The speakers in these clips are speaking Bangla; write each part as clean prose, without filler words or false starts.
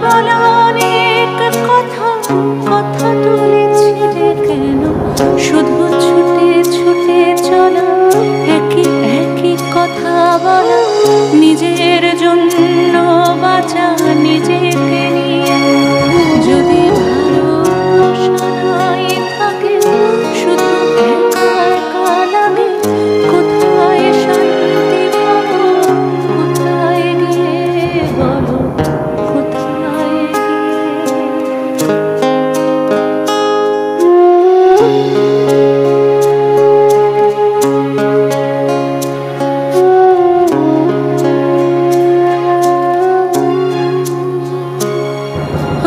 বলা অনেক কথা, কথা তুলেছিলে কেন? শুধু ছুটে ছুটে চলা, একই একই কথা বলা, নিজের জন্য বাঁচা, নিজেকে নিয়ে। যদি ভালোবাসা নাই থাকে, শুধু একা একা লাগে, কোথায় শান্তি পাবো? কোথায় গিয়ে বলো, কোথায়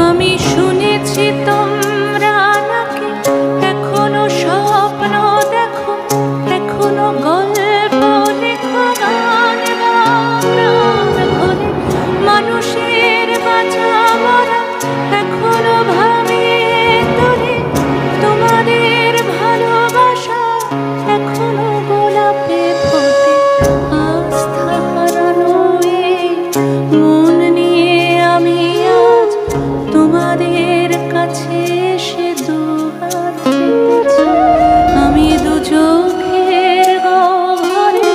আমি শুনেছি তোমরা নাকি এখনো স্বপ্ন দেখো, এখনো গল্প লেখো, গান গাও প্রাণ ভরে, মানুষের বাঁচা মরা এখনো ভাবিয়ে তোলে, তোমাদের ভালোবাসা এখনো গোলাপে ফোটে। আস্থা হারানো এই মন নিয়ে আমি আজ তোমাদের কাছে এসে দুহাত পেতেছি। আমি দু চোখের গহ্বরে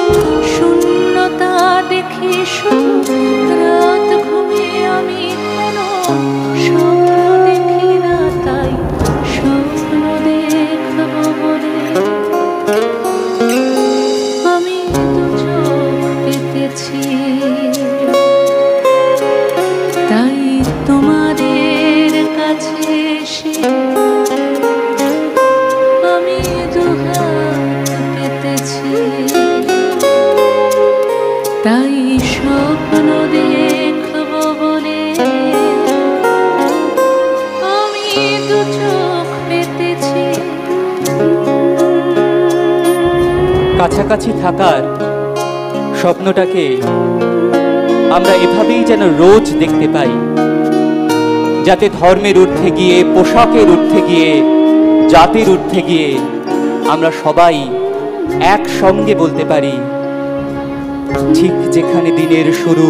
শূন্যতা দেখি শুধু, রাত ঘুমিয়ে আমি কোনো স্বপ্ন দেখি না, তাই স্বপ্ন দেখবো বলে আমি দু চোখ পেতেছি। তাই তোমাদের কাছে এসে আমি দুহাত পেতেছি, তাই স্বপ্ন দেখবো বলে আমি দু চোখ পেতেছি। কাছাকাছি থাকার স্বপ্নটাকে আমরা এভাবেই যেন রোজ দেখতে পাই, যাতে ধর্মের ঊর্ধ্বে গিয়ে, পোশাকের ঊর্ধ্বে গিয়ে, জাতির ঊর্ধ্বে গিয়ে আমরা সবাই একসঙ্গে বলতে পারি, ঠিক যেখানে দিনের শুরু,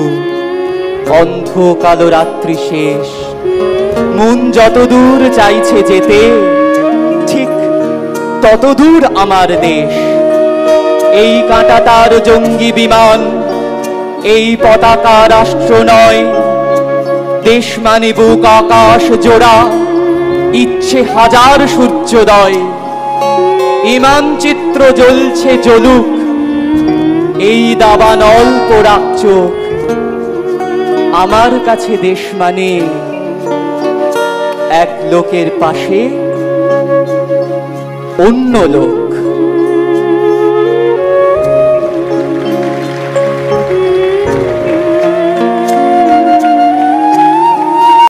অন্ধ কালো রাত্রি শেষ, মন যতদূর চাইছে যেতে, ঠিক ততদূর আমার দেশ। এই কাঁটা তার জঙ্গি বিমান, এই পতাকা রাষ্ট্র নয়, দেশ মানে বুক আকাশ জোড়া, ইচ্ছে হাজার সূর্যোদয়। ইমান চিত্র জ্বলছে জ্বলুক, এই দাবান অল্প রাখ চোখ। আমার কাছে দেশ মানে এক লোকের পাশে অন্য লোক।